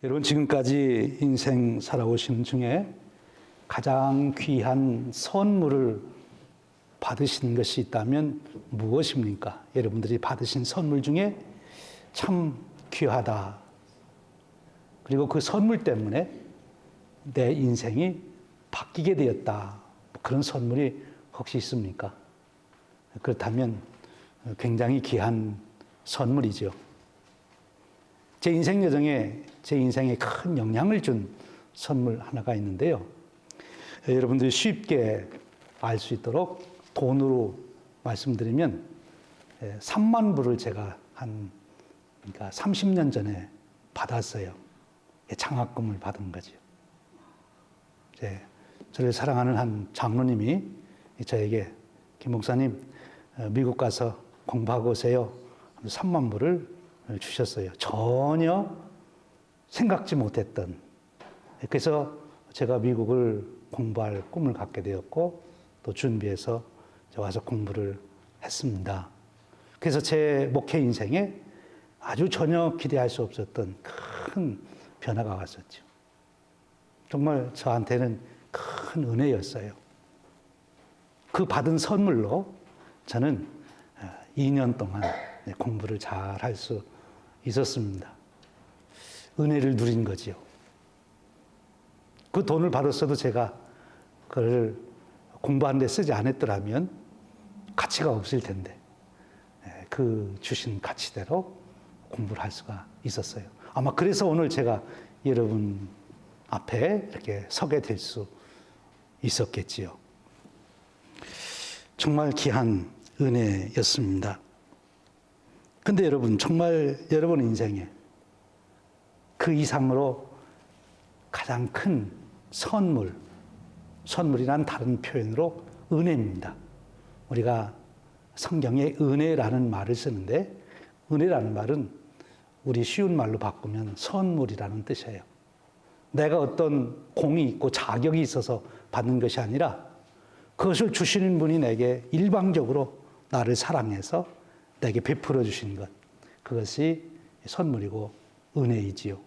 여러분, 지금까지 인생 살아오신 중에 가장 귀한 선물을 받으신 것이 있다면 무엇입니까? 여러분들이 받으신 선물 중에 참 귀하다. 그리고 그 선물 때문에 내 인생이 바뀌게 되었다. 그런 선물이 혹시 있습니까? 그렇다면 굉장히 귀한 선물이죠. 제 인생 여정에 제 인생에 큰 영향을 준 선물 하나가 있는데요. 여러분들이 쉽게 알 수 있도록 돈으로 말씀드리면 3만 불을 제가 그러니까 30년 전에 받았어요. 장학금을 받은 거죠. 저를 사랑하는 한 장로님이 저에게 김 목사님 미국 가서 공부하고 오세요. 3만 불을 주셨어요. 전혀 생각지 못했던. 그래서 제가 미국을 공부할 꿈을 갖게 되었고 또 준비해서 와서 공부를 했습니다. 그래서 제 목회 인생에 아주 전혀 기대할 수 없었던 큰 변화가 왔었죠. 정말 저한테는 큰 은혜였어요. 그 받은 선물로 저는 2년 동안 공부를 잘 할 수 있었습니다. 은혜를 누린 거지요. 그 돈을 받았어도 제가 그걸 공부하는 데 쓰지 않았더라면 가치가 없을 텐데 그 주신 가치대로 공부를 할 수가 있었어요. 아마 그래서 오늘 제가 여러분 앞에 이렇게 서게 될 수 있었겠지요. 정말 귀한 은혜였습니다. 근데 여러분, 정말 여러분 인생에 그 이상으로 가장 큰 선물이란 다른 표현으로 은혜입니다. 우리가 성경에 은혜라는 말을 쓰는데 은혜라는 말은 우리 쉬운 말로 바꾸면 선물이라는 뜻이에요. 내가 어떤 공이 있고 자격이 있어서 받는 것이 아니라 그것을 주시는 분이 내게 일방적으로 나를 사랑해서 내게 베풀어 주신 것, 그것이 선물이고 은혜이지요.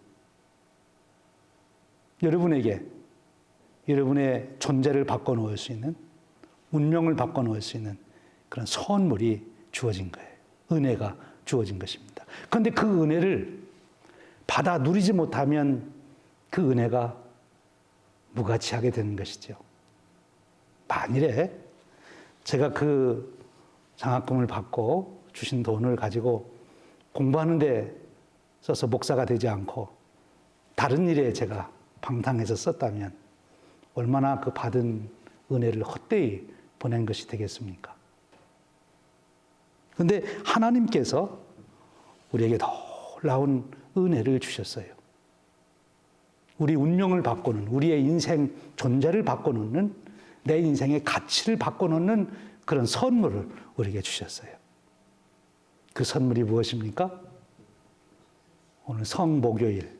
여러분에게 여러분의 존재를 바꿔놓을 수 있는, 운명을 바꿔놓을 수 있는 그런 선물이 주어진 거예요. 은혜가 주어진 것입니다. 그런데 그 은혜를 받아 누리지 못하면 그 은혜가 무가치하게 되는 것이죠. 만일에 제가 그 장학금을 받고 주신 돈을 가지고 공부하는 데 써서 목사가 되지 않고 다른 일에 제가 방탕해서 썼다면 얼마나 그 받은 은혜를 헛되이 보낸 것이 되겠습니까? 그런데 하나님께서 우리에게 놀라운 은혜를 주셨어요. 우리 운명을 바꾸는, 우리의 인생 존재를 바꿔놓는, 내 인생의 가치를 바꿔놓는 그런 선물을 우리에게 주셨어요. 그 선물이 무엇입니까? 오늘 성목요일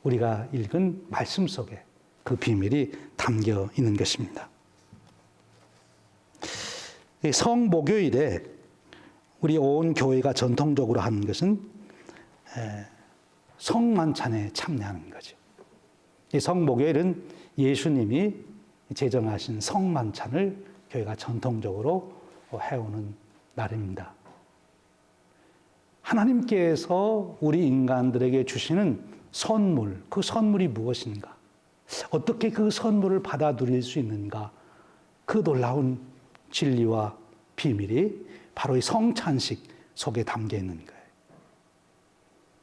우리가 읽은 말씀 속에 그 비밀이 담겨 있는 것입니다. 성목요일에 우리 온 교회가 전통적으로 하는 것은 성만찬에 참여하는 거죠. 이 성목요일은 예수님이 제정하신 성만찬을 교회가 전통적으로 해오는 날입니다. 하나님께서 우리 인간들에게 주시는 선물, 그 선물이 무엇인가? 어떻게 그 선물을 받아 누릴 수 있는가? 그 놀라운 진리와 비밀이 바로 이 성찬식 속에 담겨 있는 거예요.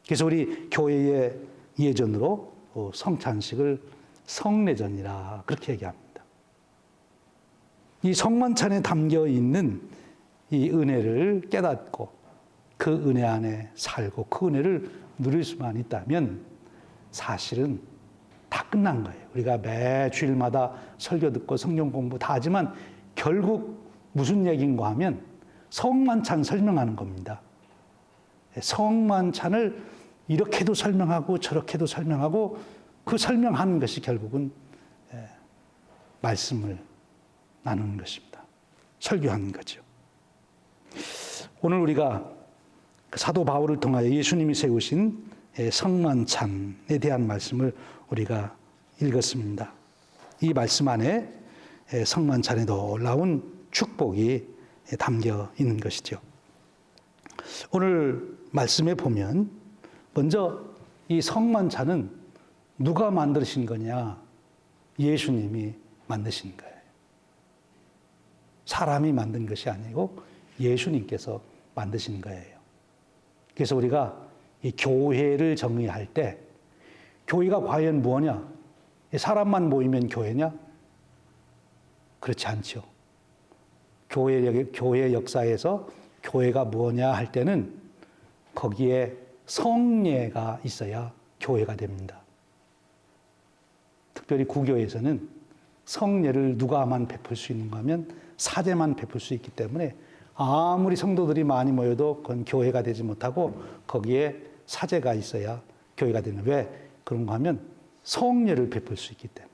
그래서 우리 교회의 예전으로 성찬식을 성례전이라 그렇게 얘기합니다. 이 성만찬에 담겨 있는 이 은혜를 깨닫고 그 은혜 안에 살고 그 은혜를 누릴 수만 있다면 사실은 다 끝난 거예요. 우리가 매 주일마다 설교 듣고 성경 공부 다 하지만 결국 무슨 얘기인가 하면 성만찬 설명하는 겁니다. 성만찬을 이렇게도 설명하고 저렇게도 설명하고 그 설명하는 것이 결국은 말씀을 나누는 것입니다. 설교하는 거죠. 오늘 우리가 사도 바울을 통하여 예수님이 세우신 성만찬에 대한 말씀을 우리가 읽었습니다. 이 말씀 안에 성만찬에 놀라운 축복이 담겨 있는 것이죠. 오늘 말씀에 보면 먼저 이 성만찬은 누가 만드신 거냐? 예수님이 만드신 거예요. 사람이 만든 것이 아니고 예수님께서 만드신 거예요. 그래서 우리가 이 교회를 정의할 때 교회가 과연 뭐냐? 사람만 모이면 교회냐? 그렇지 않죠. 교회 역사에서 교회가 뭐냐 할 때는 거기에 성례가 있어야 교회가 됩니다. 특별히 구교에서는 성례를 누가만 베풀 수 있는가 하면 사제만 베풀 수 있기 때문에 아무리 성도들이 많이 모여도 그건 교회가 되지 못하고 거기에 사제가 있어야 교회가 되는. 왜 그런가 하면 성례를 베풀 수 있기 때문에.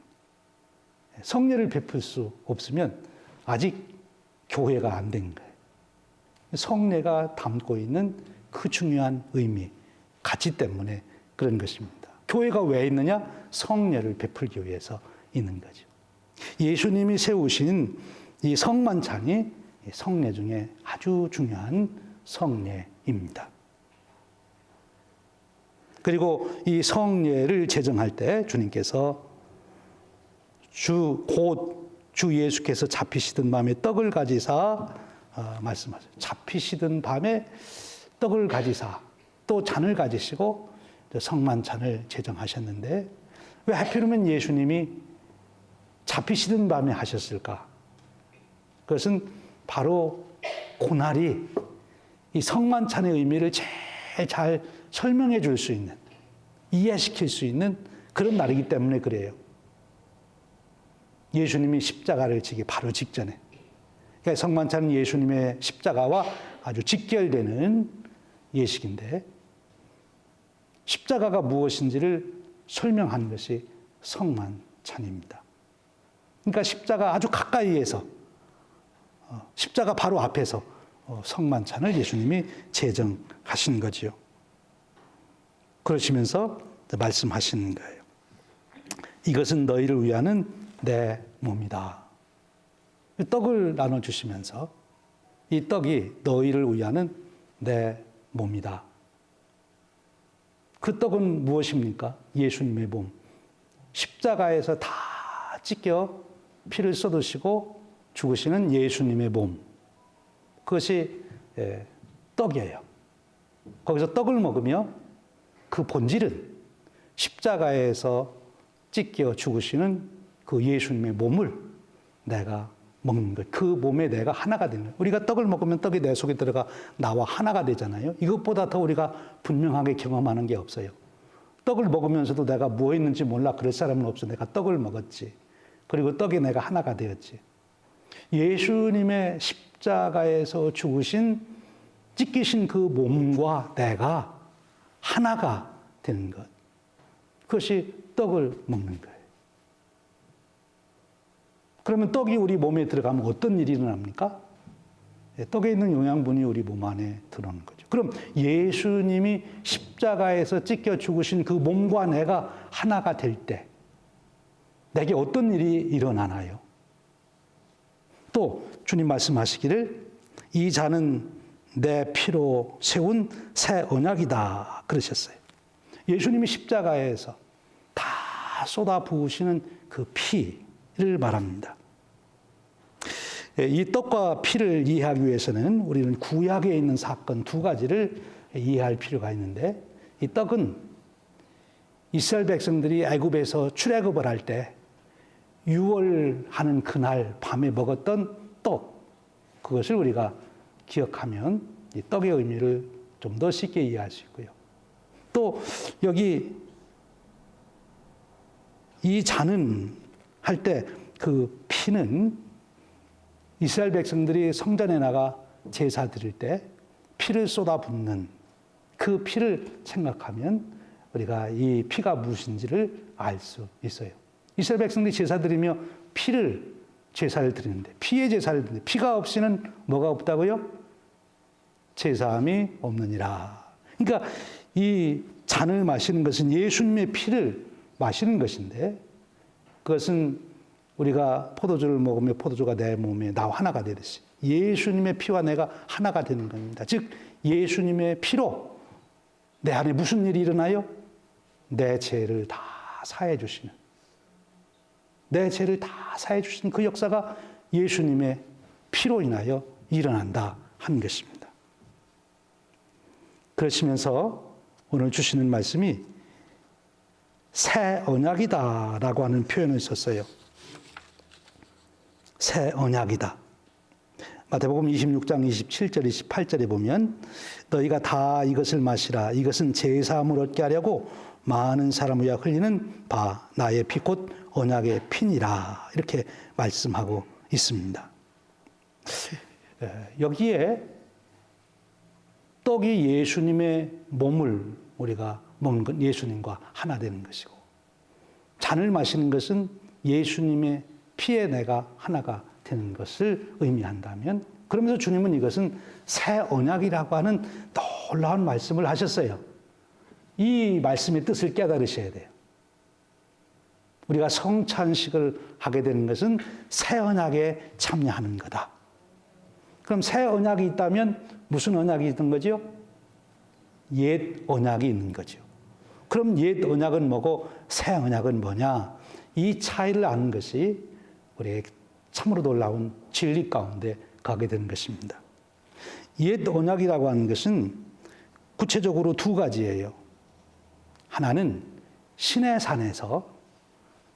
성례를 베풀 수 없으면 아직 교회가 안 된 거예요. 성례가 담고 있는 그 중요한 의미, 가치 때문에 그런 것입니다. 교회가 왜 있느냐? 성례를 베풀기 위해서 있는 거죠. 예수님이 세우신 이 성만찬이 성례 중에 아주 중요한 성례입니다. 그리고 이 성례를 제정할 때 주님께서 주 예수께서 잡히시던 밤에 떡을 가지사 말씀하세요. 잡히시던 밤에 떡을 가지사 또 잔을 가지시고 성만찬을 제정하셨는데 왜 하필이면 예수님이 잡히시던 밤에 하셨을까? 그것은 바로 그날이 이 성만찬의 의미를 제일 잘 설명해 줄 수 있는, 이해시킬 수 있는 그런 날이기 때문에 그래요. 예수님이 십자가를 지기 바로 직전에. 그러니까 성만찬은 예수님의 십자가와 아주 직결되는 예식인데 십자가가 무엇인지를 설명하는 것이 성만찬입니다. 그러니까 십자가 아주 가까이에서 십자가 바로 앞에서 성만찬을 예수님이 제정하신 거지요. 그러시면서 말씀하시는 거예요. 이것은 너희를 위하는 내 몸이다. 떡을 나눠주시면서 이 떡이 너희를 위하는 내 몸이다. 그 떡은 무엇입니까? 예수님의 몸. 십자가에서 다 찢겨 피를 쏟으시고 죽으시는 예수님의 몸. 그것이 떡이에요. 거기서 떡을 먹으며 그 본질은 십자가에서 찢겨 죽으시는 그 예수님의 몸을 내가 먹는 것. 그 몸에 내가 하나가 되는 거예요. 우리가 떡을 먹으면 떡이 내 속에 들어가 나와 하나가 되잖아요. 이것보다 더 우리가 분명하게 경험하는 게 없어요. 떡을 먹으면서도 내가 뭐 했는지 몰라 그럴 사람은 없어. 내가 떡을 먹었지. 그리고 떡이 내가 하나가 되었지. 예수님의 십자가에서 죽으신 찢기신 그 몸과 내가 하나가 되는 것. 그것이 떡을 먹는 거예요. 그러면 떡이 우리 몸에 들어가면 어떤 일이 일어납니까? 떡에 있는 영양분이 우리 몸 안에 들어오는 거죠. 그럼 예수님이 십자가에서 찢겨 죽으신 그 몸과 내가 하나가 될 때 내게 어떤 일이 일어나나요? 또 주님 말씀하시기를 이 잔은 내 피로 세운 새 언약이다 그러셨어요. 예수님이 십자가에서 다 쏟아 부으시는 그 피를 말합니다. 이 떡과 피를 이해하기 위해서는 우리는 구약에 있는 사건 두 가지를 이해할 필요가 있는데 이 떡은 이스라엘 백성들이 애굽에서 출애굽을 할 때 유월하는 그날 밤에 먹었던 떡, 그것을 우리가 기억하면 이 떡의 의미를 좀 더 쉽게 이해할 수 있고요. 또 여기 이 잔은 할 때 그 피는 이스라엘 백성들이 성전에 나가 제사 드릴 때 피를 쏟아붓는 그 피를 생각하면 우리가 이 피가 무엇인지를 알 수 있어요. 이스라엘 백성들이 제사 드리며 피를 제사를 드리는데 피의 제사를 드리는데 피가 없이는 뭐가 없다고요? 제사함이 없느니라. 그러니까 이 잔을 마시는 것은 예수님의 피를 마시는 것인데, 그것은 우리가 포도주를 먹으며 포도주가 내 몸에 나와 하나가 되듯이 예수님의 피와 내가 하나가 되는 겁니다. 즉 예수님의 피로 내 안에 무슨 일이 일어나요? 내 죄를 다 사해 주시는, 내 죄를 다 사해 주시는 그 역사가 예수님의 피로 인하여 일어난다 하는 것입니다. 그러시면서 오늘 주시는 말씀이 새 언약이다라고 하는 표현을 썼어요. 새 언약이다. 마태복음 26장 27절 28절에 보면 너희가 다 이것을 마시라. 이것은 제사함을 얻게 하려고 많은 사람을 위하여 흘리는 바 나의 피 곧 언약의 피니라. 이렇게 말씀하고 있습니다. 여기에 떡이 예수님의 몸을 우리가 먹는 건 예수님과 하나 되는 것이고, 잔을 마시는 것은 예수님의 피에 내가 하나가 되는 것을 의미한다면, 그러면서 주님은 이것은 새 언약이라고 하는 놀라운 말씀을 하셨어요. 이 말씀의 뜻을 깨달으셔야 돼요. 우리가 성찬식을 하게 되는 것은 새 언약에 참여하는 거다. 그럼 새 언약이 있다면 무슨 언약이 있는 거죠? 옛 언약이 있는 거죠. 그럼 옛 언약은 뭐고 새 언약은 뭐냐? 이 차이를 아는 것이 우리의 참으로 놀라운 진리 가운데 가게 되는 것입니다. 옛 언약이라고 하는 것은 구체적으로 두 가지예요. 하나는 시내 산에서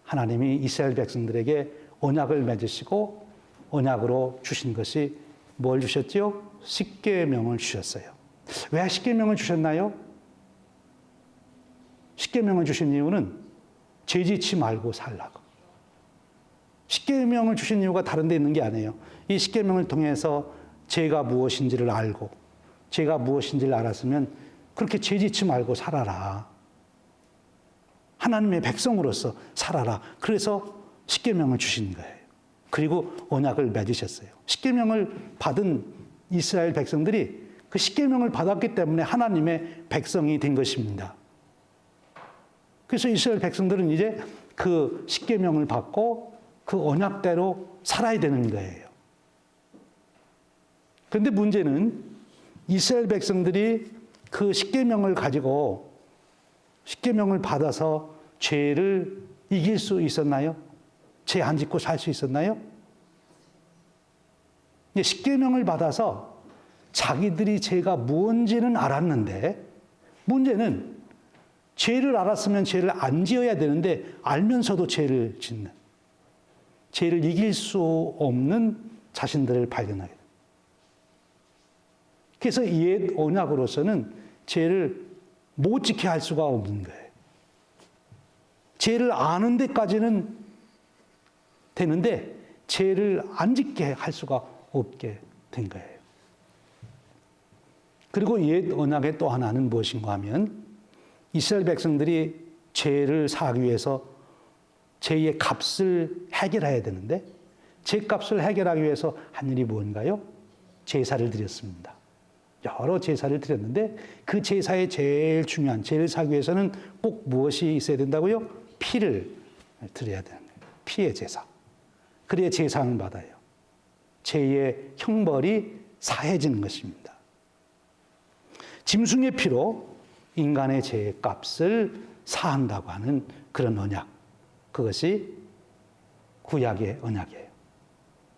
하나님이 이스라엘 백성들에게 언약을 맺으시고 언약으로 주신 것이 뭘 주셨죠? 십계명을 주셨어요. 왜 십계명을 주셨나요? 십계명을 주신 이유는 죄 짓지 말고 살라고. 십계명을 주신 이유가 다른 데 있는 게 아니에요. 이 십계명을 통해서 죄가 무엇인지를 알고, 죄가 무엇인지를 알았으면 그렇게 죄 짓지 말고 살아라. 하나님의 백성으로서 살아라. 그래서 십계명을 주신 거예요. 그리고 언약을 맺으셨어요. 십계명을 받은 이스라엘 백성들이 그 십계명을 받았기 때문에 하나님의 백성이 된 것입니다. 그래서 이스라엘 백성들은 이제 그 십계명을 받고 그 언약대로 살아야 되는 거예요. 그런데 문제는 이스라엘 백성들이 그 십계명을 가지고 십계명을 받아서 죄를 이길 수 있었나요? 죄 안 짓고 살 수 있었나요? 십계명을 받아서 자기들이 죄가 무엇인지는 알았는데, 문제는 죄를 알았으면 죄를 안 지어야 되는데 알면서도 죄를 짓는, 죄를 이길 수 없는 자신들을 발견하게 됩니다. 그래서 옛 언약으로서는 죄를 못 지게 할 수가 없는 거예요. 죄를 아는 데까지는 되는데 죄를 안 짓게 할 수가 없게 된 거예요. 그리고 옛 언약의 또 하나는 무엇인가 하면 이스라엘 백성들이 죄를 사하기 위해서 죄의 값을 해결해야 되는데, 죄값을 해결하기 위해서 한 일이 뭔가요? 제사를 드렸습니다. 여러 제사를 드렸는데 그 제사의 제일 중요한, 죄를 사기 위해서는 꼭 무엇이 있어야 된다고요? 피를 드려야 되는 거예요. 피의 제사. 그래야 제사를 받아요. 죄의 형벌이 사해지는 것입니다. 짐승의 피로 인간의 죄의 값을 사한다고 하는 그런 언약, 그것이 구약의 언약이에요.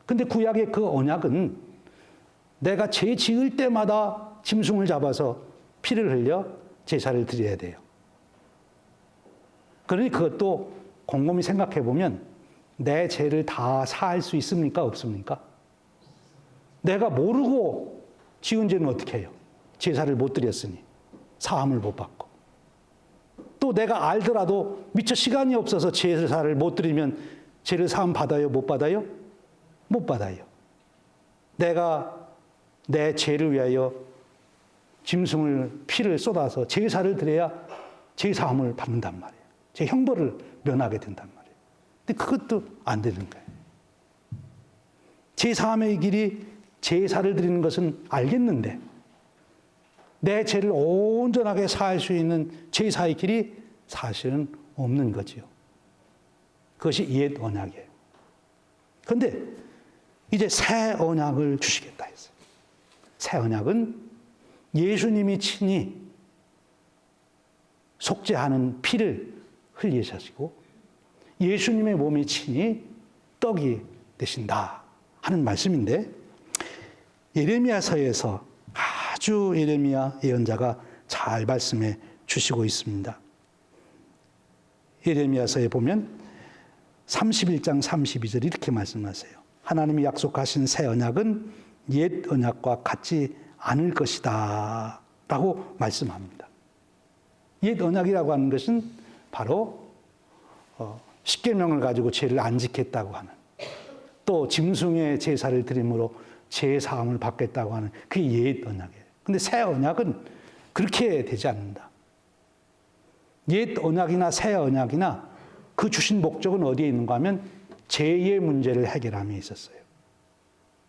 근데 구약의 그 언약은 내가 죄 지을 때마다 짐승을 잡아서 피를 흘려 제사를 드려야 돼요. 그러니 그것도 곰곰이 생각해 보면 내 죄를 다 사할 수 있습니까? 없습니까? 내가 모르고 지은 죄는 어떻게 해요? 제사를 못 드렸으니 사함을 못 받고, 또 내가 알더라도 미처 시간이 없어서 제사를 못 드리면 죄를 사함 받아요? 못 받아요? 못 받아요. 내가 내 죄를 위하여 짐승을 피를 쏟아서 제사를 드려야 제사함을 받는단 말이에요. 제 형벌을 면하게 된단 말이에요. 근데 그것도 안 되는 거예요. 제사함의 길이 제사를 드리는 것은 알겠는데 내 죄를 온전하게 사할 수 있는 제사의 길이 사실은 없는 거지요. 그것이 옛 언약이에요. 그런데 이제 새 언약을 주시겠다 했어요. 새 언약은 예수님이 친히 속죄하는 피를 흘리셔지고 예수님의 몸이 친히 떡이 되신다 하는 말씀인데, 예레미야서에서 아주 예레미야 예언자가 잘 말씀해 주시고 있습니다. 예레미야서에 보면 31장 32절 이렇게 말씀하세요. 하나님이 약속하신 새 언약은 옛 언약과 같지 않을 것이다 라고 말씀합니다. 옛 언약이라고 하는 것은 바로 십계명을 가지고 죄를 안 지켰다고 하는, 또 짐승의 제사를 드림으로 죄 사함을 받겠다고 하는 그게 옛 언약이에요. 근데 새 언약은 그렇게 되지 않는다. 옛 언약이나 새 언약이나 그 주신 목적은 어디에 있는가 하면 죄의 문제를 해결함에 있었어요.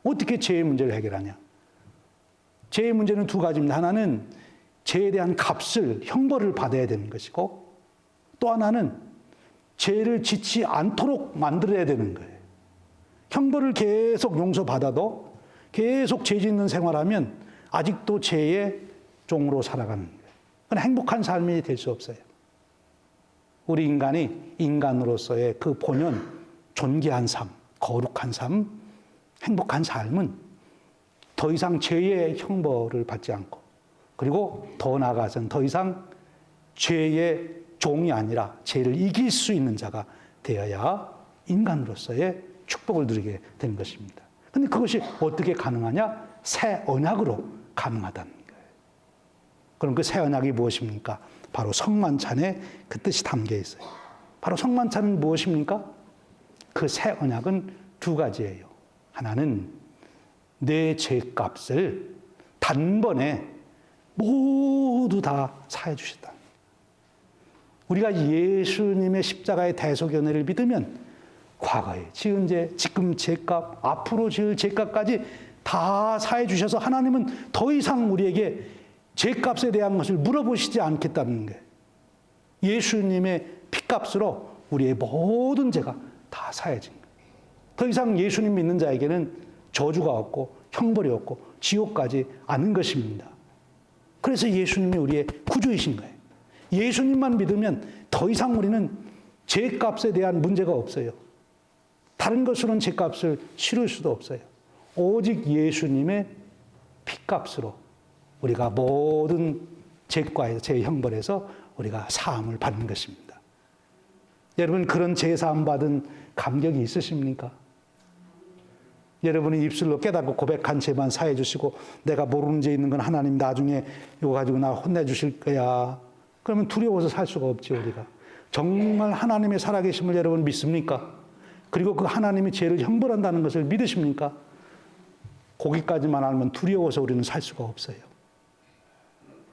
어떻게 죄의 문제를 해결하냐? 죄의 문제는 두 가지입니다. 하나는 죄에 대한 값을, 형벌을 받아야 되는 것이고, 또 하나는 죄를 짓지 않도록 만들어야 되는 거예요. 형벌을 계속 용서받아도 계속 죄 짓는 생활하면 아직도 죄의 종으로 살아가는 거예요. 그건 행복한 삶이 될 수 없어요. 우리 인간이 인간으로서의 그 본연 존귀한 삶, 거룩한 삶, 행복한 삶은 더 이상 죄의 형벌을 받지 않고, 그리고 더 나아가서는 더 이상 죄의 종이 아니라 죄를 이길 수 있는 자가 되어야 인간으로서의 축복을 누리게 되는 것입니다. 그런데 그것이 어떻게 가능하냐? 새 언약으로 가능하다는 거예요. 그럼 그 새 언약이 무엇입니까? 바로 성만찬에 그 뜻이 담겨 있어요. 바로 성만찬은 무엇입니까? 그 새 언약은 두 가지예요. 하나는 내 죄값을 단번에 모두 다 사해 주셨다. 우리가 예수님의 십자가의 대속 연회를 믿으면 과거에 지은 죄, 지금 죄값, 앞으로 지을 죄값까지 다 사해 주셔서 하나님은 더 이상 우리에게 죄값에 대한 것을 물어보시지 않겠다는 거예요. 예수님의 피값으로 우리의 모든 죄가 다 사해진 거예요. 더 이상 예수님 믿는 자에게는 저주가 없고 형벌이 없고 지옥까지 않은 것입니다. 그래서 예수님이 우리의 구주이신 거예요. 예수님만 믿으면 더 이상 우리는 죄값에 대한 문제가 없어요. 다른 것으로는 죄값을 치를 수도 없어요. 오직 예수님의 피값으로 우리가 모든 죄과에서, 죄 형벌에서 우리가 사함을 받는 것입니다. 여러분, 그런 죄 사함 받은 감격이 있으십니까? 여러분이 입술로 깨닫고 고백한 죄만 사해 주시고 내가 모르는 죄 있는 건 하나님 나중에 이거 가지고 나 혼내주실 거야. 그러면 두려워서 살 수가 없죠, 우리가. 정말 하나님의 살아계심을 여러분 믿습니까? 그리고 그 하나님이 죄를 형벌한다는 것을 믿으십니까? 거기까지만 알면 두려워서 우리는 살 수가 없어요.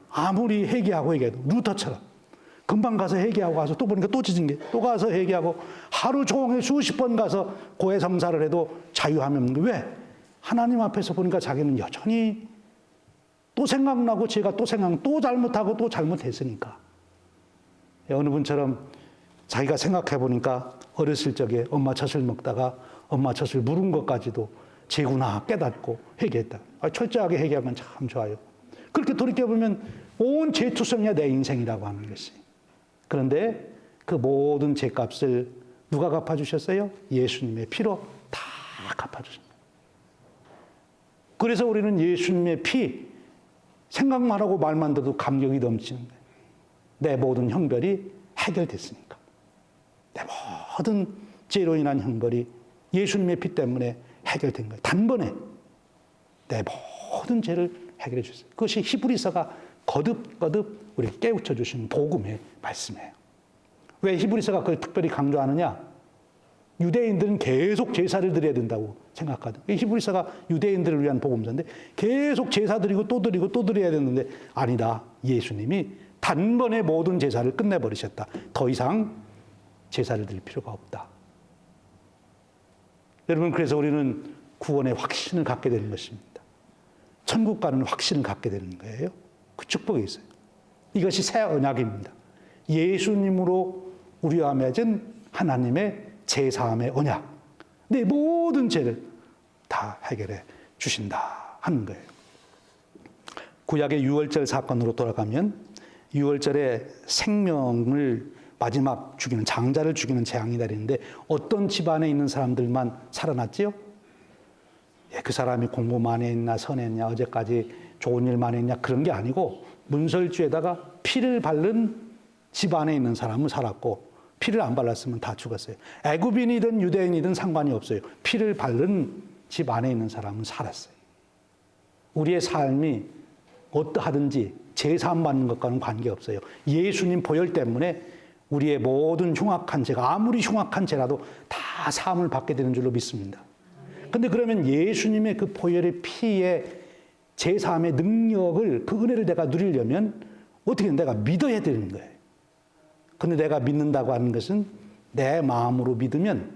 아무리 회개하고 회개해도 루터처럼 금방 가서 회개하고 가서 또 보니까 또 찢은 게 또 가서 회개하고 하루 종일 수십 번 가서 고해성사를 해도 자유하면 왜? 하나님 앞에서 보니까 자기는 여전히 또 생각나고 죄가 또 생각나고 또 잘못하고 또 잘못했으니까. 어느 분처럼 자기가 생각해 보니까 어렸을 적에 엄마 젖을 먹다가 엄마 젖을 물은 것까지도 죄구나 깨닫고 회개했다. 철저하게 회개하면 참 좋아요. 그렇게 돌이켜보면 온 죄투성이야 내 인생이라고 하는 것이. 그런데 그 모든 죄값을 누가 갚아주셨어요? 예수님의 피로 다 갚아주십니다. 그래서 우리는 예수님의 피 생각만 하고 말만 들어도 감격이 넘치는 거예요. 내 모든 형벌이 해결됐으니까. 내 모든 죄로 인한 형벌이 예수님의 피 때문에 해결된 거예요. 단번에 내 모든 죄를 해결해 주셨어요. 그것이 히브리서가 거듭거듭 우리 깨우쳐 주신 복음의 말씀이에요. 왜 히브리서가 그걸 특별히 강조하느냐? 유대인들은 계속 제사를 드려야 된다고 생각하거든. 히브리서가 유대인들을 위한 복음서인데 계속 제사 드리고 또 드리고 또 드려야 되는데 아니다. 예수님이 단번에 모든 제사를 끝내버리셨다. 더 이상 제사를 드릴 필요가 없다. 여러분, 그래서 우리는 구원의 확신을 갖게 되는 것입니다. 천국 가는 확신을 갖게 되는 거예요. 그 축복이 있어요. 이것이 새 언약입니다. 예수님으로 우리와 맺은 하나님의 제사함의 언약. 내 모든 죄를 다 해결해 주신다 하는 거예요. 구약의 유월절 사건으로 돌아가면 유월절에 생명을 마지막 죽이는 장자를 죽이는 재앙이 내리는데 어떤 집안에 있는 사람들만 살아났지요? 그 사람이 공부 많이 했나 선했냐 어제까지 좋은 일 많이 했냐 그런 게 아니고 문설주에다가 피를 바른 집안에 있는 사람은 살았고 피를 안 발랐으면 다 죽었어요. 애굽인이든 유대인이든 상관이 없어요. 피를 바른 집 안에 있는 사람은 살았어요. 우리의 삶이 어떠하든지 제사함 받는 것과는 관계없어요. 예수님 보혈 때문에 우리의 모든 흉악한 죄가 아무리 흉악한 죄라도 다 사함을 받게 되는 줄로 믿습니다. 그런데 그러면 예수님의 그 보혈의 피의 제사함의 능력을 그 은혜를 내가 누리려면 어떻게 내가 믿어야 되는 거예요. 근데 내가 믿는다고 하는 것은 내 마음으로 믿으면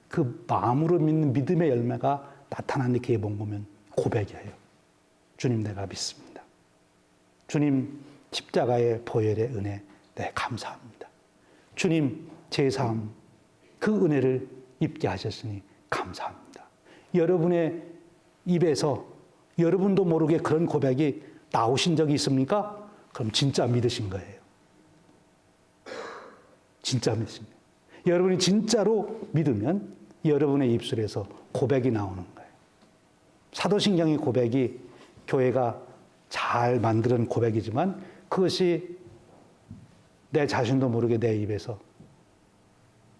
그 마음으로 믿는 믿음의 열매가 나타나는 게 본 거면 고백이에요. 주님 내가 믿습니다. 주님 십자가의 보혈의 은혜 네 감사합니다. 주님 제사함 그 은혜를 입게 하셨으니 감사합니다. 여러분의 입에서 여러분도 모르게 그런 고백이 나오신 적이 있습니까? 그럼 진짜 믿으신 거예요. 진짜 믿습니다. 여러분이 진짜로 믿으면 여러분의 입술에서 고백이 나오는 거예요. 사도신경의 고백이 교회가 잘 만드는 고백이지만 그것이 내 자신도 모르게 내 입에서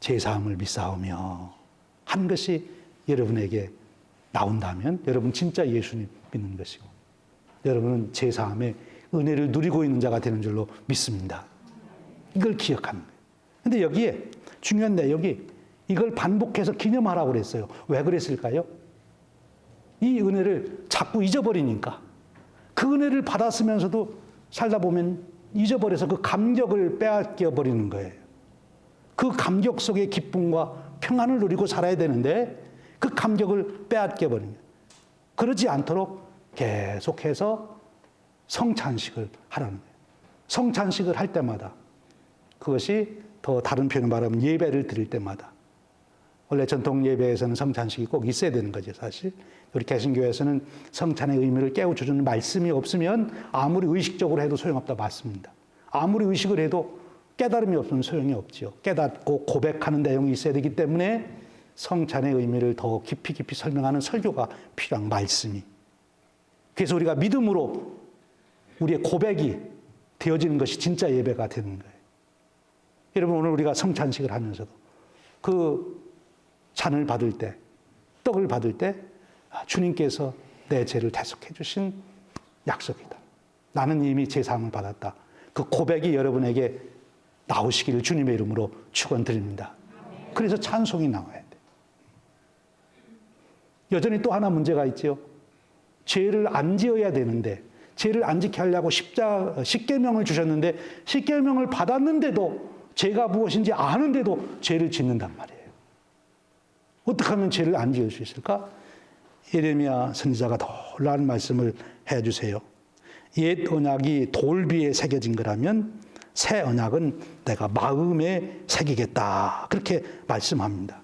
제사함을 믿사오며 한 것이 여러분에게 나온다면 여러분 진짜 예수님 믿는 것이고 여러분은 제사함의 은혜를 누리고 있는 자가 되는 줄로 믿습니다. 이걸 기억하는 거예요. 그런데 여기에 중요한 내용이 이걸 반복해서 기념하라고 그랬어요. 왜 그랬을까요? 이 은혜를 자꾸 잊어버리니까 그 은혜를 받았으면서도 살다 보면 잊어버려서 그 감격을 빼앗겨 버리는 거예요. 그 감격 속에 기쁨과 평안을 누리고 살아야 되는데 그 감격을 빼앗겨 버리는 거예요. 그러지 않도록 계속해서 성찬식을 하라는 거예요. 성찬식을 할 때마다 그것이 더 다른 표현을 말하면 예배를 드릴 때마다 원래 전통 예배에서는 성찬식이 꼭 있어야 되는 거죠, 사실. 우리 개신교에서는 성찬의 의미를 깨우쳐주는 말씀이 없으면 아무리 의식적으로 해도 소용없다 맞습니다. 아무리 의식을 해도 깨달음이 없으면 소용이 없죠. 깨닫고 고백하는 내용이 있어야 되기 때문에 성찬의 의미를 더 깊이 설명하는 설교가 필요한 말씀이. 그래서 우리가 믿음으로 우리의 고백이 되어지는 것이 진짜 예배가 되는 거예요. 여러분 오늘 우리가 성찬식을 하면서도 그 잔을 받을 때, 떡을 받을 때 주님께서 내 죄를 대속해 주신 약속이다. 나는 이미 제사함을 받았다. 그 고백이 여러분에게 나오시기를 주님의 이름으로 축원드립니다. 그래서 찬송이 나와야 돼. 여전히 또 하나 문제가 있죠. 죄를 안 지어야 되는데 죄를 안 지게 하려고 십계명을 주셨는데 십계명을 받았는데도 죄가 무엇인지 아는데도 죄를 짓는단 말이에요. 어떻게 하면 죄를 안 지을 수 있을까? 예레미야 선지자가 놀라운 말씀을 해주세요. 옛 언약이 돌비에 새겨진 거라면 새 언약은 내가 마음에 새기겠다. 그렇게 말씀합니다.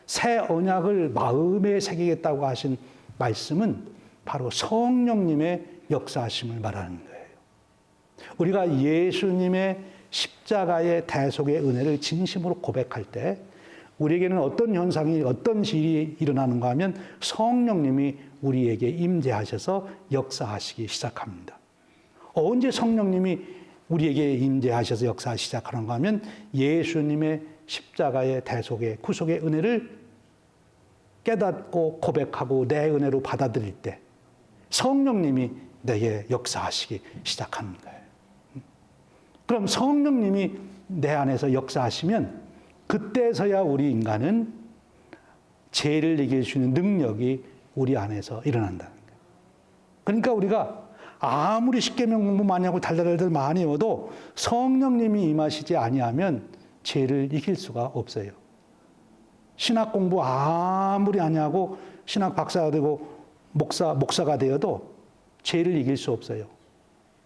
새 언약을 마음에 새기겠다고 하신 말씀은 바로 성령님의 역사하심을 말하는 거예요. 우리가 예수님의 십자가의 대속의 은혜를 진심으로 고백할 때 우리에게는 어떤 현상이 어떤 일이 일어나는가 하면 성령님이 우리에게 임재하셔서 역사하시기 시작합니다. 언제 성령님이 우리에게 임재하셔서 역사하시기 시작하는가 하면 예수님의 십자가의 대속의 구속의 은혜를 깨닫고 고백하고 내 은혜로 받아들일 때 성령님이 내게 역사하시기 시작하는 거예요. 그럼 성령님이 내 안에서 역사하시면 그때서야 우리 인간은 죄를 이길 수 있는 능력이 우리 안에서 일어난다는 거예요. 그러니까 우리가 아무리 십계명 공부 많이 하고 달달달달 많이 해도 성령님이 임하시지 아니하면 죄를 이길 수가 없어요. 신학 공부 아무리 많이 하고 신학 박사가 되고 목사가 되어도 죄를 이길 수 없어요.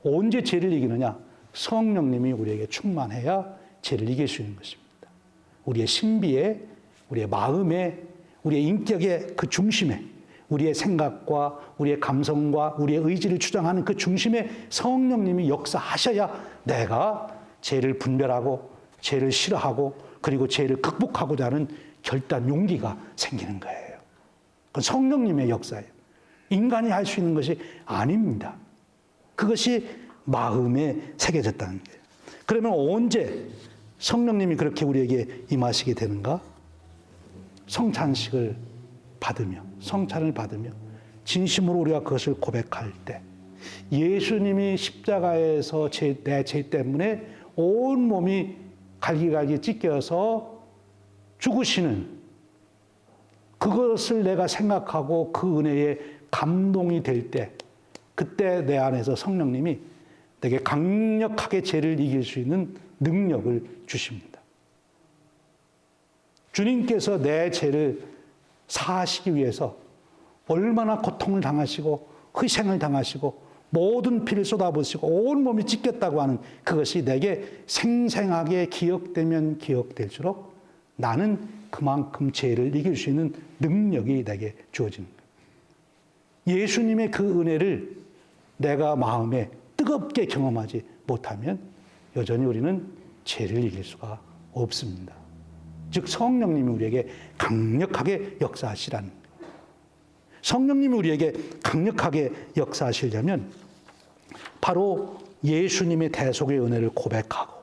언제 죄를 이기느냐? 성령님이 우리에게 충만해야 죄를 이길 수 있는 것입니다. 우리의 신비에, 우리의 마음에, 우리의 인격의 그 중심에, 우리의 생각과 우리의 감성과 우리의 의지를 주장하는 그 중심에 성령님이 역사하셔야 내가 죄를 분별하고 죄를 싫어하고 그리고 죄를 극복하고자 하는 결단, 용기가 생기는 거예요. 그건 성령님의 역사예요. 인간이 할 수 있는 것이 아닙니다. 그것이 마음에 새겨졌다는 거예요. 그러면 언제 성령님이 그렇게 우리에게 임하시게 되는가? 성찬식을 받으며, 성찬을 받으며 진심으로 우리가 그것을 고백할 때 예수님이 십자가에서 내 죄 때문에 온몸이 갈기갈기 찢겨서 죽으시는 그것을 내가 생각하고 그 은혜에 감동이 될 때, 그때 내 안에서 성령님이 내게 강력하게 죄를 이길 수 있는 능력을 주십니다. 주님께서 내 죄를 사하시기 위해서 얼마나 고통을 당하시고 희생을 당하시고 모든 피를 쏟아부으시고 온몸이 찢겼다고 하는 그것이 내게 생생하게 기억되면 기억될수록 나는 그만큼 죄를 이길 수 있는 능력이 내게 주어지는 거예요. 예수님의 그 은혜를 내가 마음에 뜨겁게 경험하지 못하면 여전히 우리는 죄를 이길 수가 없습니다. 즉 성령님이 우리에게 강력하게 역사하시라는 거예요. 성령님이 우리에게 강력하게 역사하시려면 바로 예수님의 대속의 은혜를 고백하고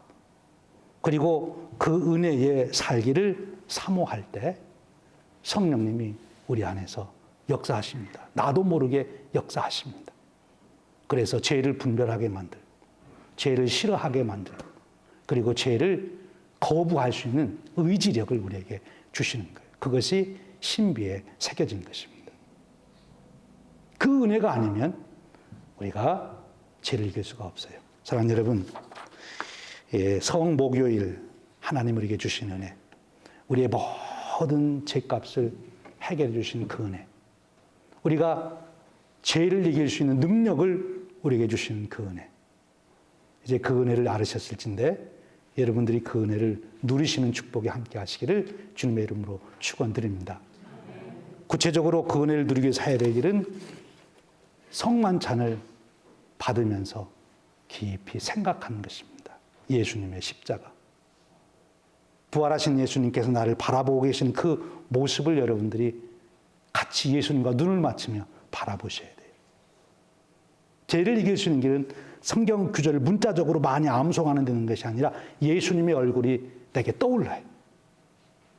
그리고 그 은혜의 살기를 사모할 때 성령님이 우리 안에서 역사하십니다. 나도 모르게 역사하십니다. 그래서 죄를 분별하게 만들고 죄를 싫어하게 만들고 그리고 죄를 거부할 수 있는 의지력을 우리에게 주시는 거예요. 그것이 신비에 새겨진 것입니다. 그 은혜가 아니면 우리가 죄를 이길 수가 없어요. 사랑하는 여러분, 성목요일 하나님 우리에게 주신 은혜, 우리의 모든 죄값을 해결해 주신 그 은혜, 우리가 죄를 이길 수 있는 능력을 우리에게 주신 그 은혜, 이제 그 은혜를 알으셨을진데 여러분들이 그 은혜를 누리시는 축복에 함께 하시기를 주님의 이름으로 축원드립니다. 구체적으로 그 은혜를 누리기 위해서 해야 될 일은 성만찬을 받으면서 깊이 생각하는 것입니다. 예수님의 십자가. 부활하신 예수님께서 나를 바라보고 계신 그 모습을 여러분들이 같이 예수님과 눈을 맞추며 바라보셔야 돼요. 죄를 이길 수 있는 길은 성경 구절을 문자적으로 많이 암송하는 데는 것이 아니라 예수님의 얼굴이 내게 떠올라요.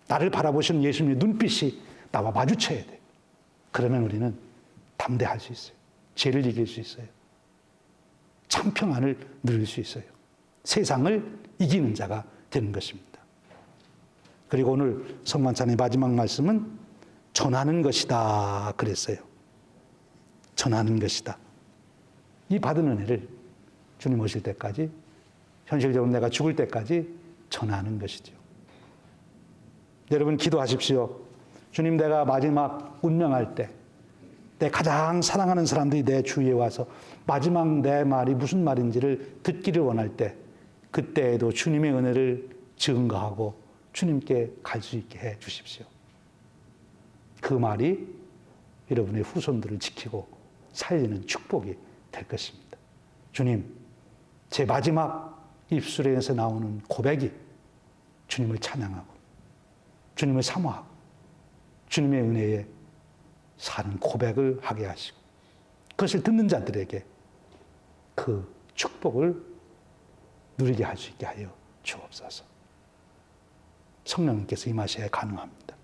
나를 바라보시는 예수님의 눈빛이 나와 마주쳐야 돼요. 그러면 우리는 담대할 수 있어요. 죄를 이길 수 있어요. 참 평안을 누릴 수 있어요. 세상을 이기는 자가 되는 것입니다. 그리고 오늘 성만찬의 마지막 말씀은 전하는 것이다 그랬어요. 전하는 것이다. 이 받은 은혜를 주님 오실 때까지, 현실적으로 내가 죽을 때까지 전하는 것이죠. 여러분 기도하십시오. 주님, 내가 마지막 운명할 때 내 가장 사랑하는 사람들이 내 주위에 와서 마지막 내 말이 무슨 말인지를 듣기를 원할 때 그때에도 주님의 은혜를 증거하고 주님께 갈 수 있게 해 주십시오. 그 말이 여러분의 후손들을 지키고 살리는 축복이 될 것입니다. 주님, 제 마지막 입술에서 나오는 고백이 주님을 찬양하고 주님을 사모하고 주님의 은혜에 사는 고백을 하게 하시고 그것을 듣는 자들에게 그 축복을 누리게 할 수 있게 하여 주옵소서. 성령님께서 임하셔야 가능합니다.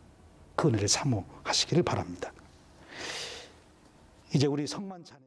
그 은혜를 사모하시기를 바랍니다. 이제 우리 성만찬에